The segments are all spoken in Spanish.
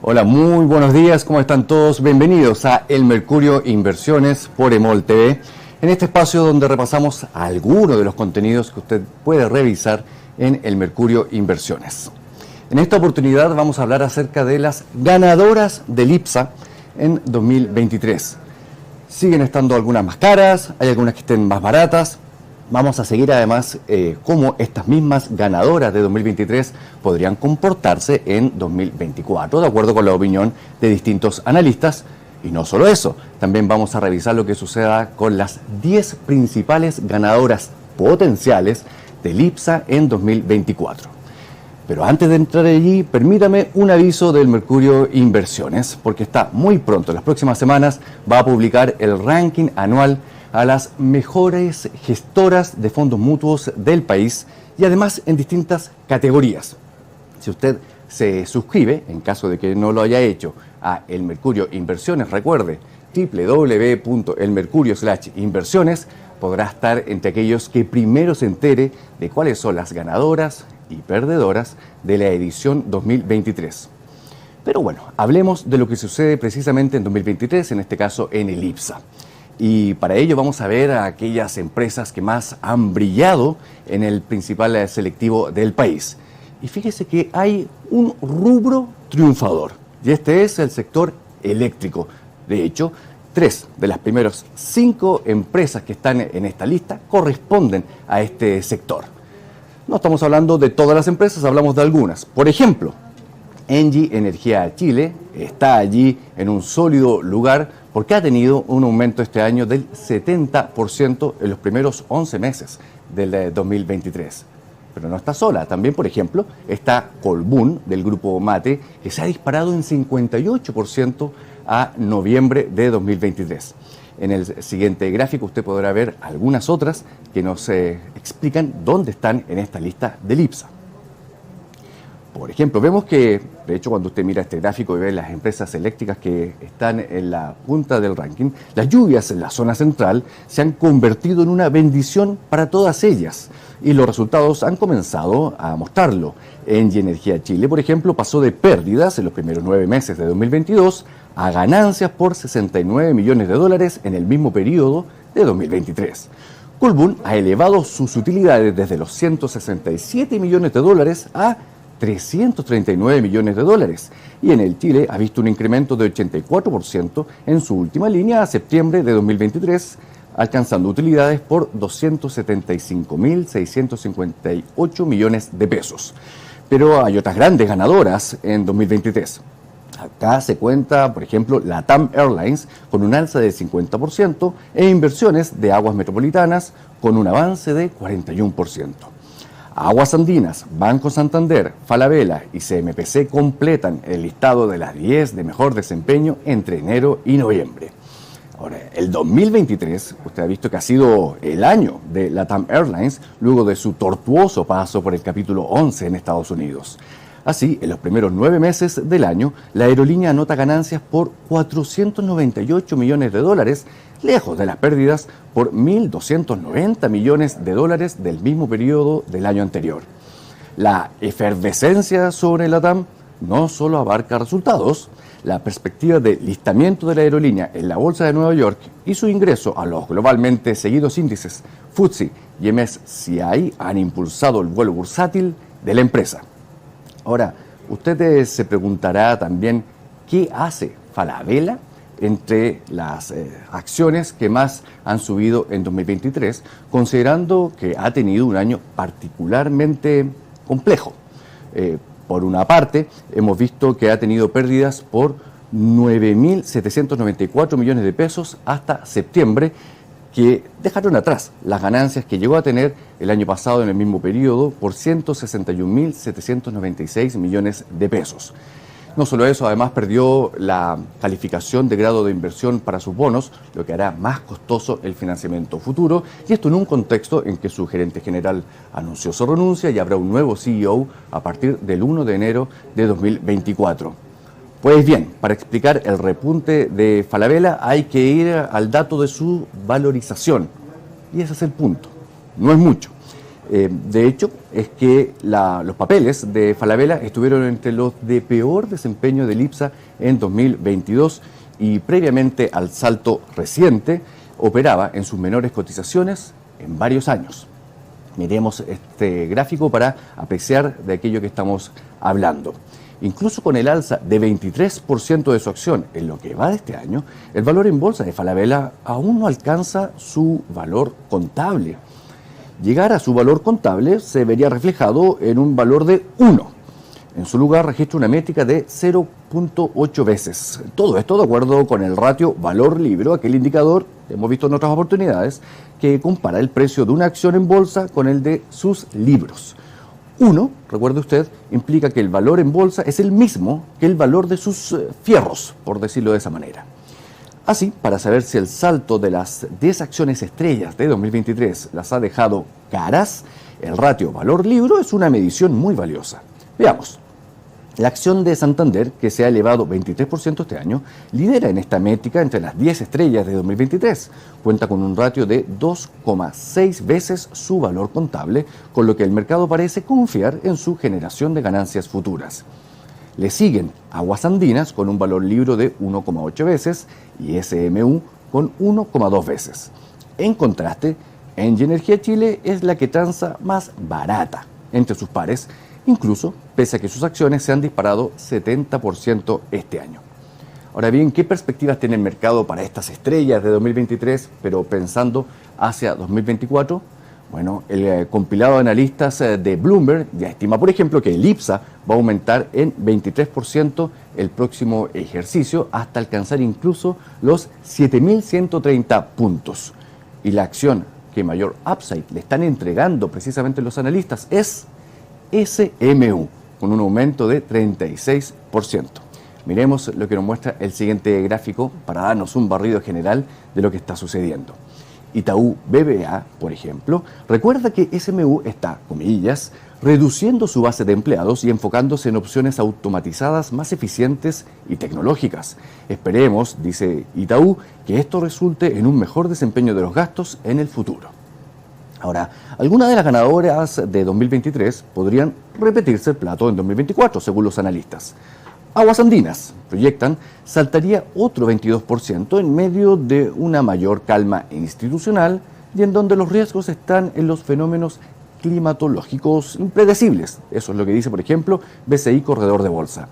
Hola, muy buenos días, ¿cómo están todos? Bienvenidos a El Mercurio Inversiones por EMOL TV, en este espacio donde repasamos algunos de los contenidos que usted puede revisar en El Mercurio Inversiones. En esta oportunidad vamos a hablar acerca de las ganadoras del IPSA en 2023. Siguen estando algunas más caras, hay algunas que estén más baratas. Vamos a seguir además cómo estas mismas ganadoras de 2023 podrían comportarse en 2024, de acuerdo con la opinión de distintos analistas. Y no solo eso, también vamos a revisar lo que suceda con las 10 principales ganadoras potenciales del IPSA en 2024. Pero antes de entrar allí, permítame un aviso del Mercurio Inversiones, porque está muy pronto, en las próximas semanas, va a publicar el ranking anual a las mejores gestoras de fondos mutuos del país y además en distintas categorías. Si usted se suscribe, en caso de que no lo haya hecho, a El Mercurio Inversiones, recuerde www.elmercurio.inversiones, podrá estar entre aquellos que primero se entere de cuáles son las ganadoras y perdedoras de la edición 2023. Pero bueno, hablemos de lo que sucede precisamente en 2023, en este caso en el IPSA. Y para ello vamos a ver a aquellas empresas que más han brillado en el principal selectivo del país. Y fíjese que hay un rubro triunfador, y este es el sector eléctrico. De hecho, 3 de las primeras 5 empresas que están en esta lista corresponden a este sector. No estamos hablando de todas las empresas, hablamos de algunas. Por ejemplo, Engie Energía Chile está allí en un sólido lugar porque ha tenido un aumento este año del 70% en los primeros 11 meses del 2023. Pero no está sola, también por ejemplo está Colbún del grupo Mate, que se ha disparado en 58% a noviembre de 2023. En el siguiente gráfico usted podrá ver algunas otras que nos explican dónde están en esta lista del IPSA. Por ejemplo, vemos que, de hecho, cuando usted mira este gráfico y ve las empresas eléctricas que están en la punta del ranking, las lluvias en la zona central se han convertido en una bendición para todas ellas y los resultados han comenzado a mostrarlo. Engie Energía Chile, por ejemplo, pasó de pérdidas en los primeros 9 meses de 2022 a ganancias por $69 millones en el mismo periodo de 2023. Colbún ha elevado sus utilidades desde los $167 millones a $339 millones, y en el Chile ha visto un incremento de 84% en su última línea a septiembre de 2023, alcanzando utilidades por $275.658 millones. Pero hay otras grandes ganadoras en 2023. Acá se cuenta, por ejemplo, LATAM Airlines con un alza de 50% e Inversiones de Aguas Metropolitanas con un avance de 41%. Aguas Andinas, Banco Santander, Falabella y CMPC completan el listado de las 10 de mejor desempeño entre enero y noviembre. Ahora, el 2023, usted ha visto que ha sido el año de LATAM Airlines luego de su tortuoso paso por el capítulo 11 en Estados Unidos. Así, en los primeros 9 meses del año, la aerolínea anota ganancias por $498 millones, lejos de las pérdidas por $1.290 millones del mismo periodo del año anterior. La efervescencia sobre LATAM no solo abarca resultados. La perspectiva de listamiento de la aerolínea en la Bolsa de Nueva York y su ingreso a los globalmente seguidos índices FTSE y MSCI han impulsado el vuelo bursátil de la empresa. Ahora, usted se preguntará también qué hace Falabella entre las acciones que más han subido en 2023, considerando que ha tenido un año particularmente complejo. Por una parte, hemos visto que ha tenido pérdidas por $9.794 millones hasta septiembre, que dejaron atrás las ganancias que llegó a tener el año pasado en el mismo periodo por $161.796 millones. No solo eso, además perdió la calificación de grado de inversión para sus bonos, lo que hará más costoso el financiamiento futuro, y esto en un contexto en que su gerente general anunció su renuncia y habrá un nuevo CEO a partir del 1 de enero de 2024. Pues bien, para explicar el repunte de Falabella hay que ir al dato de su valorización, y ese es el punto, no es mucho. De hecho, es que los papeles de Falabella estuvieron entre los de peor desempeño del IPSA en 2022 y previamente al salto reciente operaba en sus menores cotizaciones en varios años. Miremos este gráfico para apreciar de aquello que estamos hablando. Incluso con el alza de 23% de su acción en lo que va de este año, el valor en bolsa de Falabella aún no alcanza su valor contable. Llegar a su valor contable se vería reflejado en un valor de 1. En su lugar registra una métrica de 0.8 veces. Todo esto de acuerdo con el ratio valor-libro, aquel indicador que hemos visto en otras oportunidades, que compara el precio de una acción en bolsa con el de sus libros. 1, recuerde usted, implica que el valor en bolsa es el mismo que el valor de sus fierros, por decirlo de esa manera. Así, para saber si el salto de las 10 acciones estrellas de 2023 las ha dejado caras, el ratio valor-libro es una medición muy valiosa. Veamos. La acción de Santander, que se ha elevado 23% este año, lidera en esta métrica entre las 10 estrellas de 2023. Cuenta con un ratio de 2,6 veces su valor contable, con lo que el mercado parece confiar en su generación de ganancias futuras. Le siguen Aguas Andinas con un valor libro de 1,8 veces y SMU con 1,2 veces. En contraste, Engie Energía Chile es la que transa más barata entre sus pares, incluso pese a que sus acciones se han disparado 70% este año. Ahora bien, ¿qué perspectivas tiene el mercado para estas estrellas de 2023, pero pensando hacia 2024? Bueno, el compilado de analistas de Bloomberg ya estima, por ejemplo, que el IPSA va a aumentar en 23% el próximo ejercicio hasta alcanzar incluso los 7.130 puntos. Y la acción que mayor upside le están entregando precisamente los analistas es SMU, con un aumento de 36%. Miremos lo que nos muestra el siguiente gráfico para darnos un barrido general de lo que está sucediendo. Itaú BBA, por ejemplo, recuerda que SMU está, comillas, reduciendo su base de empleados y enfocándose en opciones automatizadas más eficientes y tecnológicas. Esperemos, dice Itaú, que esto resulte en un mejor desempeño de los gastos en el futuro. Ahora, algunas de las ganadoras de 2023 podrían repetirse el plato en 2024, según los analistas. Aguas Andinas, proyectan, saltaría otro 22% en medio de una mayor calma institucional y en donde los riesgos están en los fenómenos climatológicos impredecibles. Eso es lo que dice, por ejemplo, BCI Corredor de Bolsa.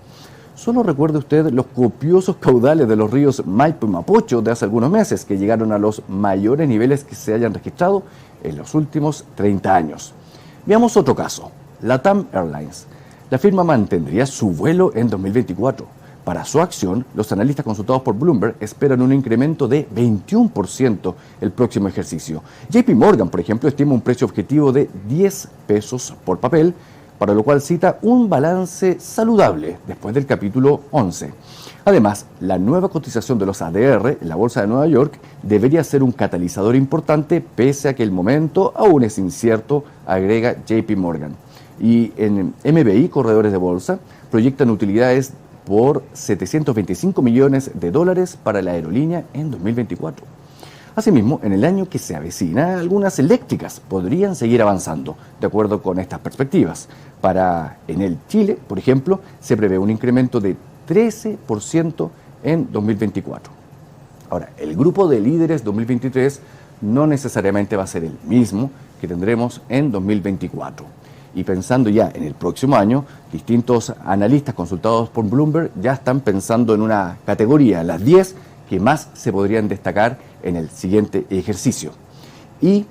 Solo recuerde usted los copiosos caudales de los ríos Maipo y Mapocho de hace algunos meses, que llegaron a los mayores niveles que se hayan registrado en los últimos 30 años. Veamos otro caso, LATAM Airlines. La firma mantendría su vuelo en 2024. Para su acción, los analistas consultados por Bloomberg esperan un incremento de 21% el próximo ejercicio. JP Morgan, por ejemplo, estima un precio objetivo de 10 pesos por papel, para lo cual cita un balance saludable después del capítulo 11. Además, la nueva cotización de los ADR en la Bolsa de Nueva York debería ser un catalizador importante, pese a que el momento aún es incierto, agrega JP Morgan. Y en MBI, Corredores de Bolsa, proyectan utilidades por $725 millones para la aerolínea en 2024. Asimismo, en el año que se avecina, algunas eléctricas podrían seguir avanzando, de acuerdo con estas perspectivas. Para Enel Chile, por ejemplo, se prevé un incremento de 13% en 2024. Ahora, el grupo de líderes 2023 no necesariamente va a ser el mismo que tendremos en 2024. Y pensando ya en el próximo año, distintos analistas consultados por Bloomberg ya están pensando en una categoría, las 10 que más se podrían destacar en el siguiente ejercicio. Y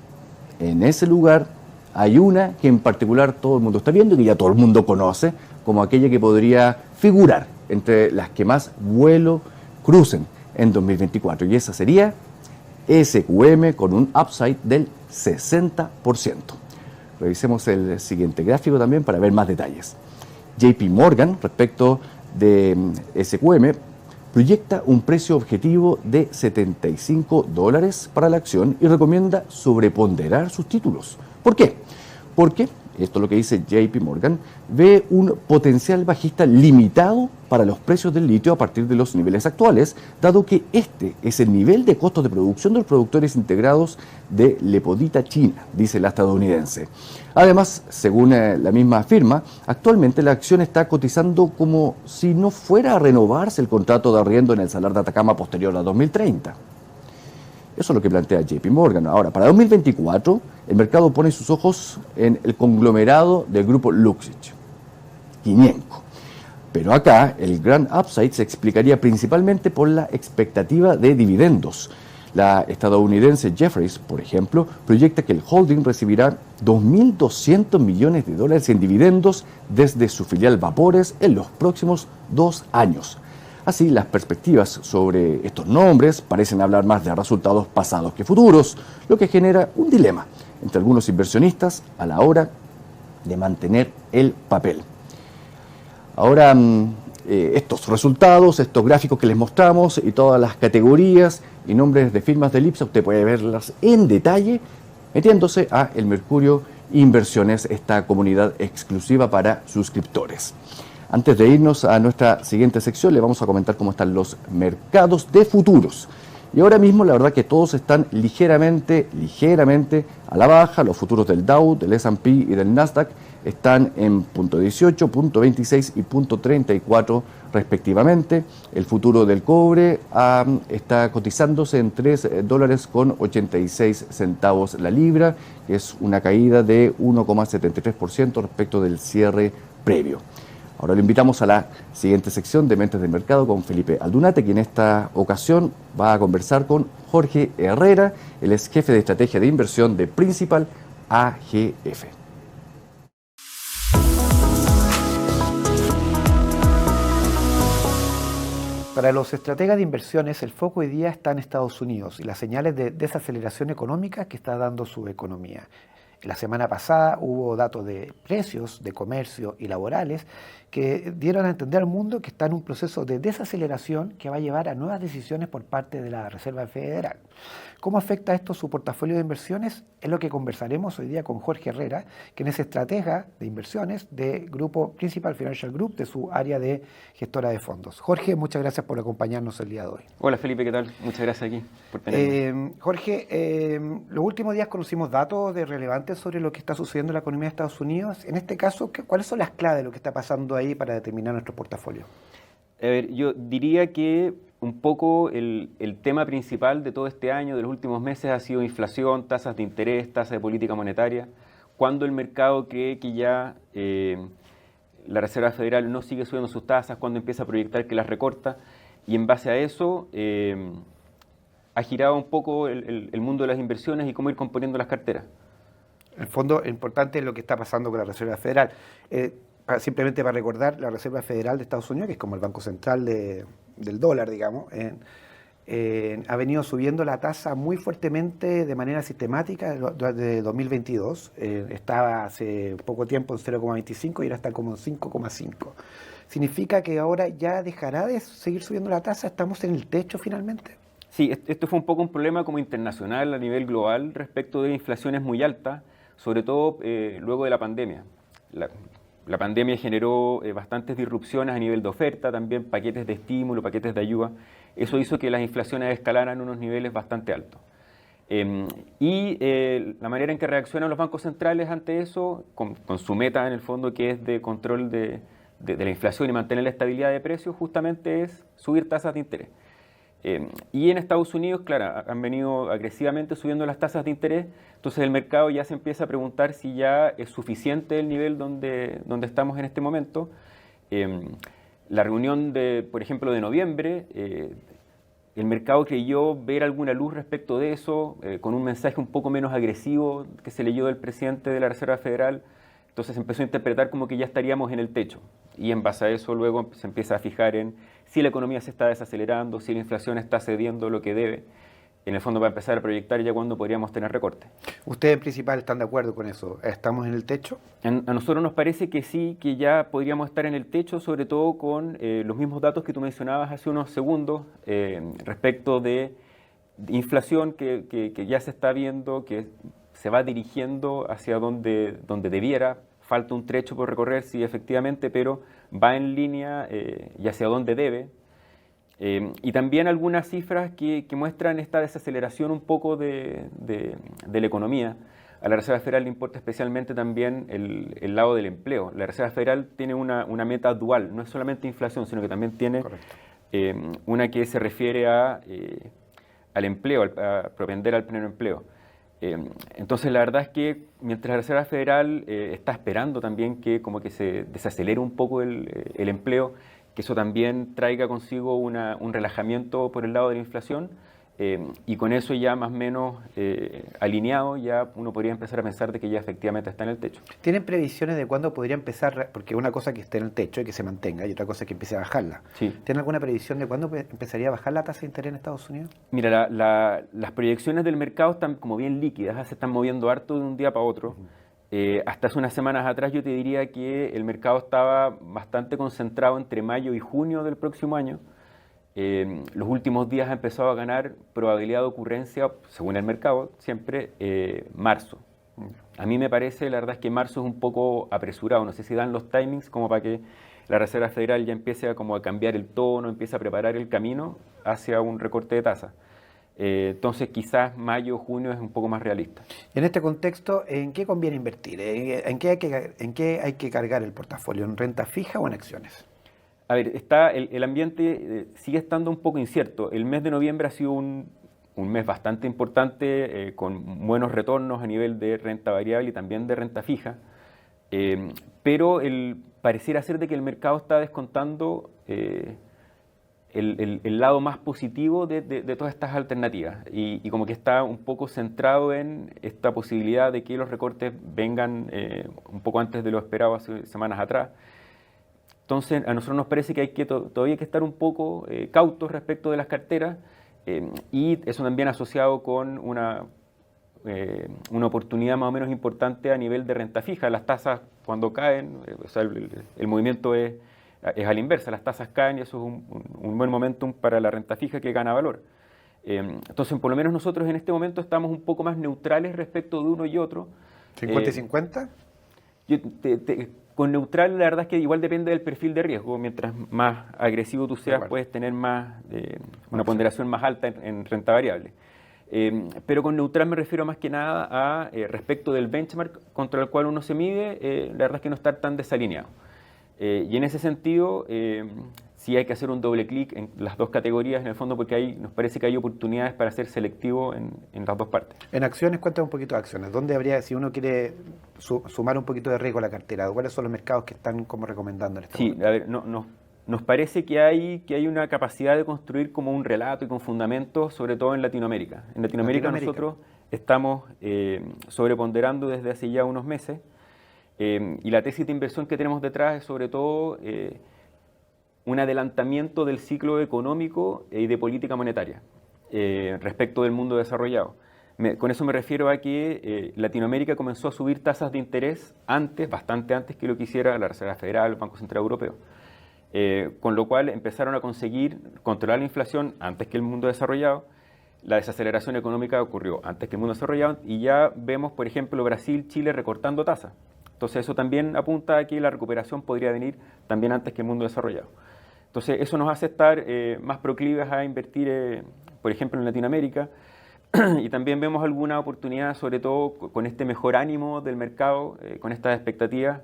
en ese lugar hay una que en particular todo el mundo está viendo y que ya todo el mundo conoce como aquella que podría figurar entre las que más vuelo crucen en 2024. Y esa sería SQM con un upside del 60%. Revisemos el siguiente gráfico también para ver más detalles. JP Morgan, respecto de SQM, proyecta un precio objetivo de $75 para la acción y recomienda sobreponderar sus títulos. ¿Por qué? Porque esto es lo que dice JP Morgan, ve un potencial bajista limitado para los precios del litio a partir de los niveles actuales, dado que este es el nivel de costos de producción de los productores integrados de lepodita china, dice la estadounidense. Además, según la misma firma, actualmente la acción está cotizando como si no fuera a renovarse el contrato de arriendo en el Salar de Atacama posterior a 2030. Eso es lo que plantea JP Morgan. Ahora, para 2024, el mercado pone sus ojos en el conglomerado del grupo Luxich, Quiñenco. Pero acá, el gran upside se explicaría principalmente por la expectativa de dividendos. La estadounidense Jefferies, por ejemplo, proyecta que el holding recibirá 2.200 millones de dólares en dividendos desde su filial Vapores en los próximos 2 años. Así, las perspectivas sobre estos nombres parecen hablar más de resultados pasados que futuros, lo que genera un dilema entre algunos inversionistas a la hora de mantener el papel. Ahora, estos resultados, estos gráficos que les mostramos y todas las categorías y nombres de firmas del IPSA, usted puede verlas en detalle metiéndose a El Mercurio Inversiones, esta comunidad exclusiva para suscriptores. Antes de irnos a nuestra siguiente sección, le vamos a comentar cómo están los mercados de futuros. Y ahora mismo la verdad que todos están ligeramente a la baja. Los futuros del Dow, del S&P y del Nasdaq están en 0.18, 0.26 y 0.34 respectivamente. El futuro del cobre está cotizándose en $3.86 la libra, que es una caída de 1,73% respecto del cierre previo. Ahora lo invitamos a la siguiente sección de Mentes del Mercado con Felipe Aldunate, quien en esta ocasión va a conversar con Jorge Herrera, él es jefe de estrategia de inversión de Principal AGF. Para los estrategas de inversiones, el foco hoy día está en Estados Unidos y las señales de desaceleración económica que está dando su economía. La semana pasada hubo datos de precios, de comercio y laborales que dieron a entender al mundo que está en un proceso de desaceleración que va a llevar a nuevas decisiones por parte de la Reserva Federal. ¿Cómo afecta esto su portafolio de inversiones? Es lo que conversaremos hoy día con Jorge Herrera, quien es estratega de inversiones de Grupo Principal Financial Group, de su área de gestora de fondos. Jorge, muchas gracias por acompañarnos el día de hoy. Hola Felipe, ¿qué tal? Muchas gracias aquí por tenerme. Jorge, los últimos días conocimos datos relevantes sobre lo que está sucediendo en la economía de Estados Unidos. En este caso, ¿cuáles son las claves de lo que está pasando ahí para determinar nuestro portafolio? A ver, yo diría que un poco el tema principal de todo este año, de los últimos meses, ha sido inflación, tasas de interés, tasas de política monetaria. Cuando el mercado cree que ya la Reserva Federal no sigue subiendo sus tasas, cuando empieza a proyectar que las recorta, y en base a eso ha girado un poco el mundo de las inversiones y cómo ir componiendo las carteras. En el fondo, lo importante es lo que está pasando con la Reserva Federal. Simplemente para recordar, la Reserva Federal de Estados Unidos, que es como el Banco Central del dólar, digamos, ha venido subiendo la tasa muy fuertemente de manera sistemática desde 2022. Estaba hace poco tiempo en 0,25 y ahora está como en 5,5. ¿Significa que ahora ya dejará de seguir subiendo la tasa? ¿Estamos en el techo finalmente? Sí, esto fue un poco un problema como internacional a nivel global respecto de inflaciones muy altas, sobre todo luego de la pandemia. La pandemia generó bastantes disrupciones a nivel de oferta, también paquetes de estímulo, paquetes de ayuda. Eso hizo que las inflaciones escalaran a unos niveles bastante altos. La manera en que reaccionan los bancos centrales ante eso, con su meta en el fondo que es de control de la inflación y mantener la estabilidad de precios, justamente es subir tasas de interés. Y en Estados Unidos, claro, han venido agresivamente subiendo las tasas de interés, entonces el mercado ya se empieza a preguntar si ya es suficiente el nivel donde estamos en este momento. La reunión, por ejemplo, de noviembre, el mercado creyó ver alguna luz respecto de eso, con un mensaje un poco menos agresivo que se leyó del presidente de la Reserva Federal, entonces se empezó a interpretar como que ya estaríamos en el techo. Y en base a eso luego se empieza a fijar en si la economía se está desacelerando, si la inflación está cediendo lo que debe. En el fondo va a empezar a proyectar ya cuándo podríamos tener recorte. ¿Ustedes en principal están de acuerdo con eso? ¿Estamos en el techo? A nosotros nos parece que sí, que ya podríamos estar en el techo, sobre todo con los mismos datos que tú mencionabas hace unos segundos respecto de inflación que ya se está viendo, que se va dirigiendo hacia donde debiera. Falta un trecho por recorrer, sí, efectivamente, pero va en línea y hacia donde debe. Y también algunas cifras que muestran esta desaceleración un poco de la economía. A la Reserva Federal le importa especialmente también el lado del empleo. La Reserva Federal tiene una meta dual, no es solamente inflación, sino que también tiene una que se refiere al empleo, a propender al pleno empleo. Entonces la verdad es que mientras la Reserva Federal está esperando también que como que se desacelere un poco el empleo, que eso también traiga consigo un relajamiento por el lado de la inflación, y con eso ya más o menos alineado, ya uno podría empezar a pensar de que ya efectivamente está en el techo. ¿Tienen previsiones de cuándo podría empezar? Porque una cosa que esté en el techo y que se mantenga, y otra cosa que empiece a bajarla. Sí. ¿Tienen alguna previsión de cuándo empezaría a bajar la tasa de interés en Estados Unidos? Mira, las proyecciones del mercado están como bien líquidas, se están moviendo harto de un día para otro. Hasta hace unas semanas atrás yo te diría que el mercado estaba bastante concentrado entre mayo y junio del próximo año. Los últimos días ha empezado a ganar probabilidad de ocurrencia, según el mercado, siempre marzo. A mí me parece, la verdad es que marzo es un poco apresurado, no sé si dan los timings como para que la Reserva Federal ya empiece a cambiar el tono, empiece a preparar el camino hacia un recorte de tasa. Entonces quizás mayo o junio es un poco más realista. En este contexto, ¿en qué conviene invertir? ¿En qué hay que cargar el portafolio? ¿En renta fija o en acciones? A ver, el ambiente sigue estando un poco incierto. El mes de noviembre ha sido un mes bastante importante, con buenos retornos a nivel de renta variable y también de renta fija, pero pareciera ser de que el mercado está descontando el lado más positivo de todas estas alternativas y como que está un poco centrado en esta posibilidad de que los recortes vengan un poco antes de lo esperado hace semanas atrás. Entonces, a nosotros nos parece que todavía hay que estar un poco cautos respecto de las carteras, y eso también asociado con una oportunidad más o menos importante a nivel de renta fija. Las tasas cuando caen, o sea, el movimiento es a la inversa, las tasas caen y eso es un buen momentum para la renta fija que gana valor. Entonces, por lo menos nosotros en este momento estamos un poco más neutrales respecto de uno y otro. ¿50 y 50? Con neutral, la verdad es que igual depende del perfil de riesgo. Mientras más agresivo tú seas, puedes tener una ponderación más alta en renta variable. Pero con neutral me refiero más que nada a respecto del benchmark contra el cual uno se mide, la verdad es que no estar tan desalineado. Y en ese sentido, sí hay que hacer un doble clic en las dos categorías, en el fondo, porque nos parece que hay oportunidades para ser selectivo en las dos partes. En acciones, cuéntame un poquito de acciones. ¿Dónde habría, si uno quiere sumar un poquito de riesgo a la cartera, cuáles son los mercados que están como recomendando en este momento? Sí, a ver, nos parece que hay una capacidad de construir como un relato y con fundamentos, sobre todo en Latinoamérica. En Latinoamérica nosotros estamos sobreponderando desde hace ya unos meses, y la tesis de inversión que tenemos detrás es sobre todo un adelantamiento del ciclo económico y de política monetaria respecto del mundo desarrollado. Con eso me refiero a que Latinoamérica comenzó a subir tasas de interés bastante antes que lo que hiciera la Reserva Federal, el Banco Central Europeo. Con lo cual empezaron a conseguir controlar la inflación antes que el mundo desarrollado. La desaceleración económica ocurrió antes que el mundo desarrollado y ya vemos, por ejemplo, Brasil, Chile recortando tasas. Entonces eso también apunta a que la recuperación podría venir también antes que el mundo desarrollado. Entonces eso nos hace estar más proclives a invertir, por ejemplo, en Latinoamérica, y también vemos alguna oportunidad, sobre todo con este mejor ánimo del mercado, con estas expectativas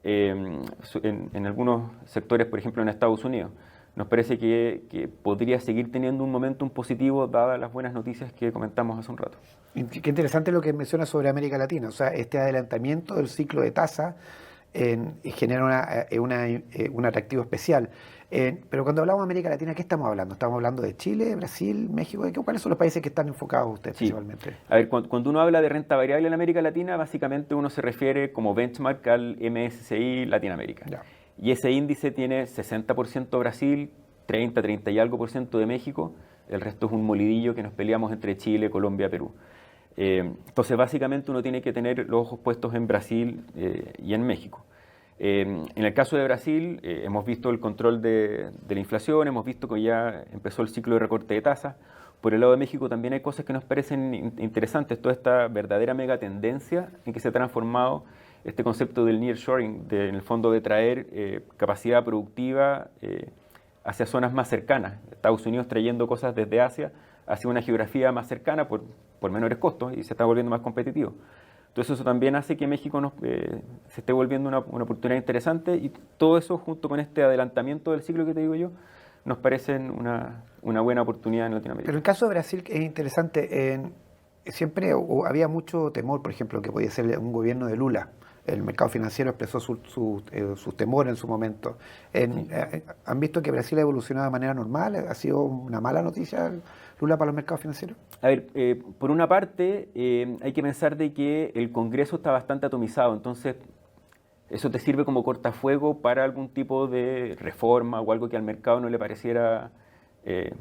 en algunos sectores, por ejemplo en Estados Unidos. Nos parece que podría seguir teniendo un momentum positivo dadas las buenas noticias que comentamos hace un rato. Qué interesante lo que mencionas sobre América Latina, o sea, este adelantamiento del ciclo de tasa genera un atractivo especial. Pero cuando hablamos de América Latina, ¿qué estamos hablando? ¿Estamos hablando de Chile, Brasil, México? ¿Cuáles son los países que están enfocados ustedes principalmente? A ver, cuando uno habla de renta variable en América Latina, básicamente uno se refiere como benchmark al MSCI Latinoamérica. Ya. Y ese índice tiene 60% Brasil, 30 y algo % de México, el resto es un molidillo que nos peleamos entre Chile, Colombia, Perú. Entonces básicamente uno tiene que tener los ojos puestos en Brasil y en México. En el caso de Brasil hemos visto el control de la inflación, hemos visto que ya empezó el ciclo de recorte de tasas. Por el lado de México también hay cosas que nos parecen interesantes, toda esta verdadera mega tendencia en que se ha transformado este concepto del nearshoring, en el fondo de traer capacidad productiva hacia zonas más cercanas. Estados Unidos trayendo cosas desde Asia hacia una geografía más cercana por menores costos y se está volviendo más competitivo. Entonces eso también hace que México se esté volviendo una oportunidad interesante y todo eso junto con este adelantamiento del ciclo que te digo yo, nos parecen una buena oportunidad en Latinoamérica. Pero el caso de Brasil es interesante. Siempre había mucho temor, por ejemplo, que podía ser un gobierno de Lula. El mercado financiero expresó su temor en su momento. ¿Han visto que Brasil ha evolucionado de manera normal? ¿Ha sido una mala noticia Lula para los mercados financieros? A ver, por una parte, hay que pensar de que el Congreso está bastante atomizado, entonces eso te sirve como cortafuego para algún tipo de reforma o algo que al mercado no le pareciera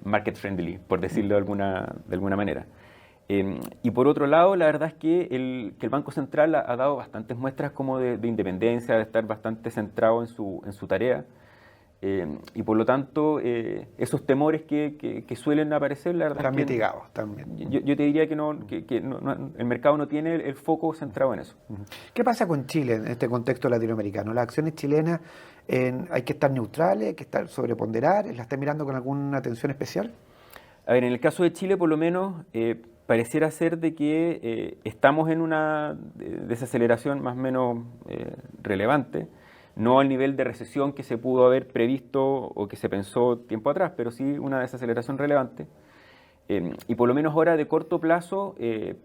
market friendly, por decirlo de alguna manera. Y por otro lado, la verdad es que el Banco Central ha dado bastantes muestras como de independencia, de estar bastante centrado en su tarea. Y por lo tanto, esos temores que suelen aparecer, la verdad están es que mitigados también. Yo te diría que el mercado no tiene el foco centrado en eso. ¿Qué pasa con Chile en este contexto latinoamericano? Las acciones chilenas hay que estar neutrales, hay que estar sobreponderar, ¿las está mirando con alguna atención especial? A ver, en el caso de Chile, por lo menos, pareciera ser de que estamos en una desaceleración más o menos relevante. No al nivel de recesión que se pudo haber previsto o que se pensó tiempo atrás, pero sí una desaceleración relevante. Y por lo menos ahora de corto plazo,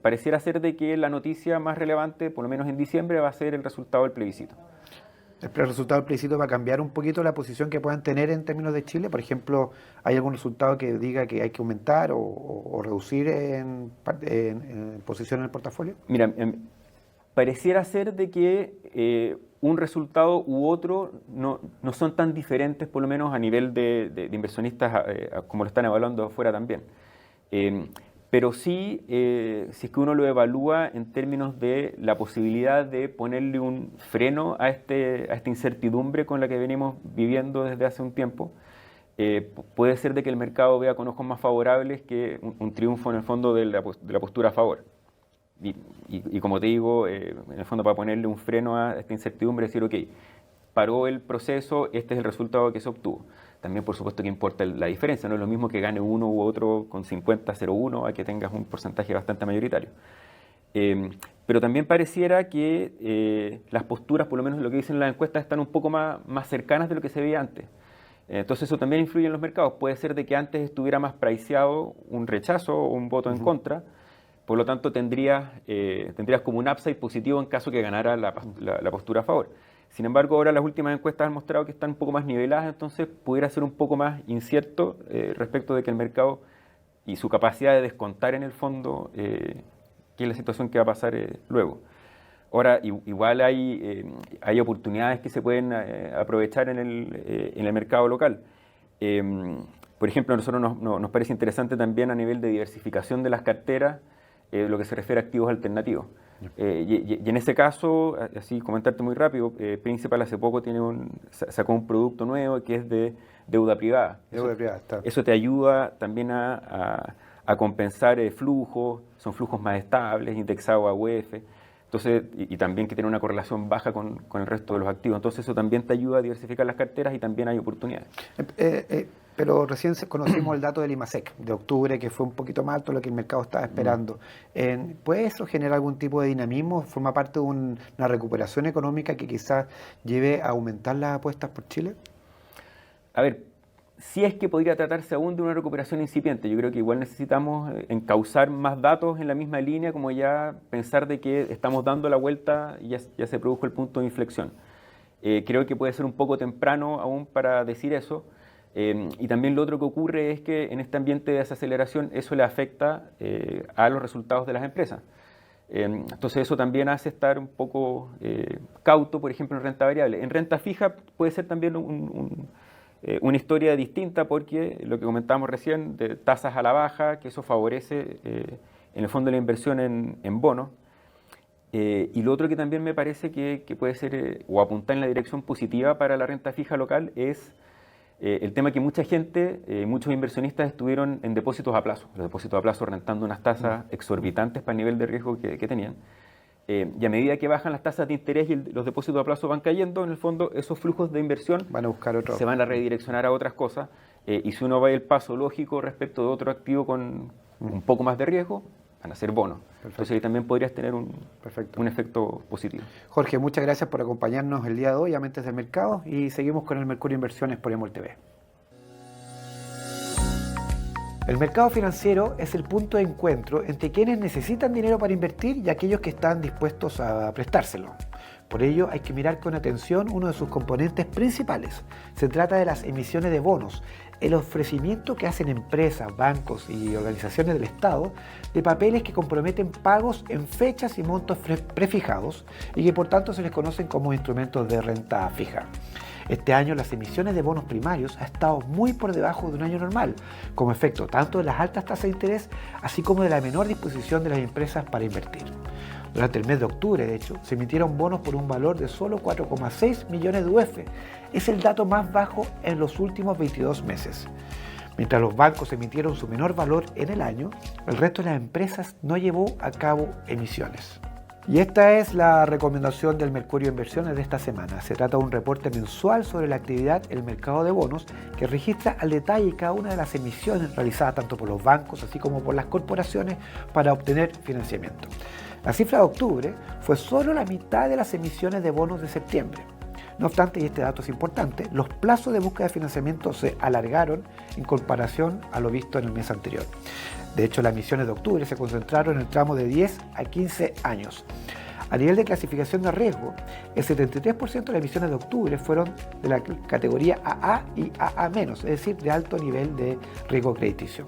pareciera ser de que la noticia más relevante, por lo menos en diciembre, va a ser el resultado del plebiscito. ¿El resultado del plebiscito va a cambiar un poquito la posición que puedan tener en términos de Chile? Por ejemplo, ¿hay algún resultado que diga que hay que aumentar o reducir en posición en el portafolio? Mira, pareciera ser de que un resultado u otro no son tan diferentes, por lo menos a nivel de inversionistas, como lo están evaluando afuera también. Pero sí, si es que uno lo evalúa en términos de la posibilidad de ponerle un freno a esta incertidumbre con la que venimos viviendo desde hace un tiempo, puede ser de que el mercado vea con ojos más favorables que un triunfo en el fondo de la postura a favor. Y como te digo, en el fondo para ponerle un freno a esta incertidumbre, decir, ok, paró el proceso, este es el resultado que se obtuvo. También, por supuesto, que importa la diferencia, no es lo mismo que gane uno u otro con 50-0-1 a que tengas un porcentaje bastante mayoritario. Pero también pareciera que las posturas, por lo menos lo que dicen las encuestas, están un poco más cercanas de lo que se veía antes. Entonces eso también influye en los mercados. Puede ser de que antes estuviera más priceado un rechazo o un voto en contra. Por lo tanto, tendrías como un upside positivo en caso que ganara la postura a favor. Sin embargo, ahora las últimas encuestas han mostrado que están un poco más niveladas, entonces pudiera ser un poco más incierto respecto de que el mercado y su capacidad de descontar en el fondo qué es la situación que va a pasar luego. Ahora, igual hay oportunidades que se pueden aprovechar en el mercado local. Por ejemplo, a nosotros nos parece interesante también a nivel de diversificación de las carteras lo que se refiere a activos alternativos. Y en ese caso, así comentarte muy rápido, Principal hace poco sacó un producto nuevo que es de deuda privada. Eso te ayuda también a compensar flujos, son flujos más estables, indexados a UEF. Entonces, y también que tiene una correlación baja con el resto de los activos. Entonces eso también te ayuda a diversificar las carteras y también hay oportunidades. Pero recién conocimos el dato del IMASEC de octubre, que fue un poquito más alto de lo que el mercado estaba esperando. ¿Puede eso generar algún tipo de dinamismo? ¿Forma parte de una recuperación económica que quizás lleve a aumentar las apuestas por Chile? A ver, sí es que podría tratarse aún de una recuperación incipiente. Yo creo que igual necesitamos encauzar más datos en la misma línea, como ya pensar de que estamos dando la vuelta y ya se produjo el punto de inflexión. Creo que puede ser un poco temprano aún para decir eso. Y también lo otro que ocurre es que en este ambiente de desaceleración eso le afecta a los resultados de las empresas. Entonces eso también hace estar un poco cauto, por ejemplo, en renta variable. En renta fija puede ser también una historia distinta porque lo que comentábamos recién, de tasas a la baja, que eso favorece en el fondo la inversión en bonos. Y lo otro que también me parece que puede ser o apuntar en la dirección positiva para la renta fija local es El tema que mucha gente, muchos inversionistas estuvieron en depósitos a plazo, los depósitos a plazo rentando unas tasas exorbitantes para el nivel de riesgo que tenían. Y a medida que bajan las tasas de interés y los depósitos a plazo van cayendo, en el fondo esos flujos de inversión van a buscar se van a redireccionar a otras cosas. Y si uno va el paso lógico respecto de otro activo con un poco más de riesgo, van a ser bonos. Perfecto. Entonces ahí también podrías tener un efecto positivo. Jorge, muchas gracias por acompañarnos el día de hoy a Mentes del Mercado y seguimos con el Mercurio Inversiones por EMOL TV. El mercado financiero es el punto de encuentro entre quienes necesitan dinero para invertir y aquellos que están dispuestos a prestárselo. Por ello hay que mirar con atención uno de sus componentes principales. Se trata de las emisiones de bonos, el ofrecimiento que hacen empresas, bancos y organizaciones del Estado de papeles que comprometen pagos en fechas y montos prefijados y que por tanto se les conocen como instrumentos de renta fija. Este año las emisiones de bonos primarios han estado muy por debajo de un año normal, como efecto tanto de las altas tasas de interés, así como de la menor disposición de las empresas para invertir. Durante el mes de octubre, de hecho, se emitieron bonos por un valor de solo 4,6 millones de UF. Es el dato más bajo en los últimos 22 meses. Mientras los bancos emitieron su menor valor en el año, el resto de las empresas no llevó a cabo emisiones. Y esta es la recomendación del Mercurio Inversiones de esta semana. Se trata de un reporte mensual sobre la actividad del mercado de bonos que registra al detalle cada una de las emisiones realizadas tanto por los bancos así como por las corporaciones para obtener financiamiento. La cifra de octubre fue solo la mitad de las emisiones de bonos de septiembre. No obstante, y este dato es importante, los plazos de búsqueda de financiamiento se alargaron en comparación a lo visto en el mes anterior. De hecho, las emisiones de octubre se concentraron en el tramo de 10 a 15 años. A nivel de clasificación de riesgo, el 73% de las emisiones de octubre fueron de la categoría AA y AA-, es decir, de alto nivel de riesgo crediticio.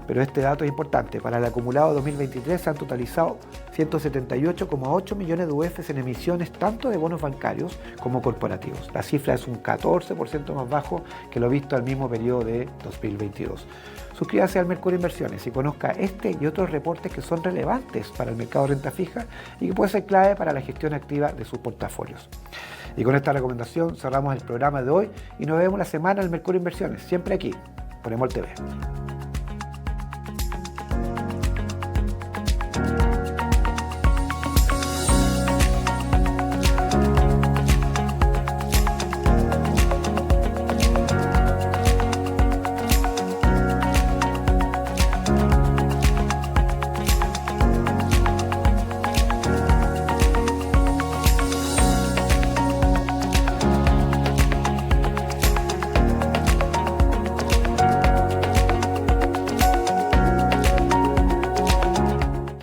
Pero este dato es importante. Para el acumulado 2023 se han totalizado 178,8 millones de UF en emisiones tanto de bonos bancarios como corporativos. La cifra es un 14% más bajo que lo visto al mismo periodo de 2022. Suscríbase al Mercurio Inversiones y conozca este y otros reportes que son relevantes para el mercado de renta fija y que puede ser clave para la gestión activa de sus portafolios. Y con esta recomendación cerramos el programa de hoy y nos vemos la semana en el Mercurio Inversiones, siempre aquí, por EMOL TV.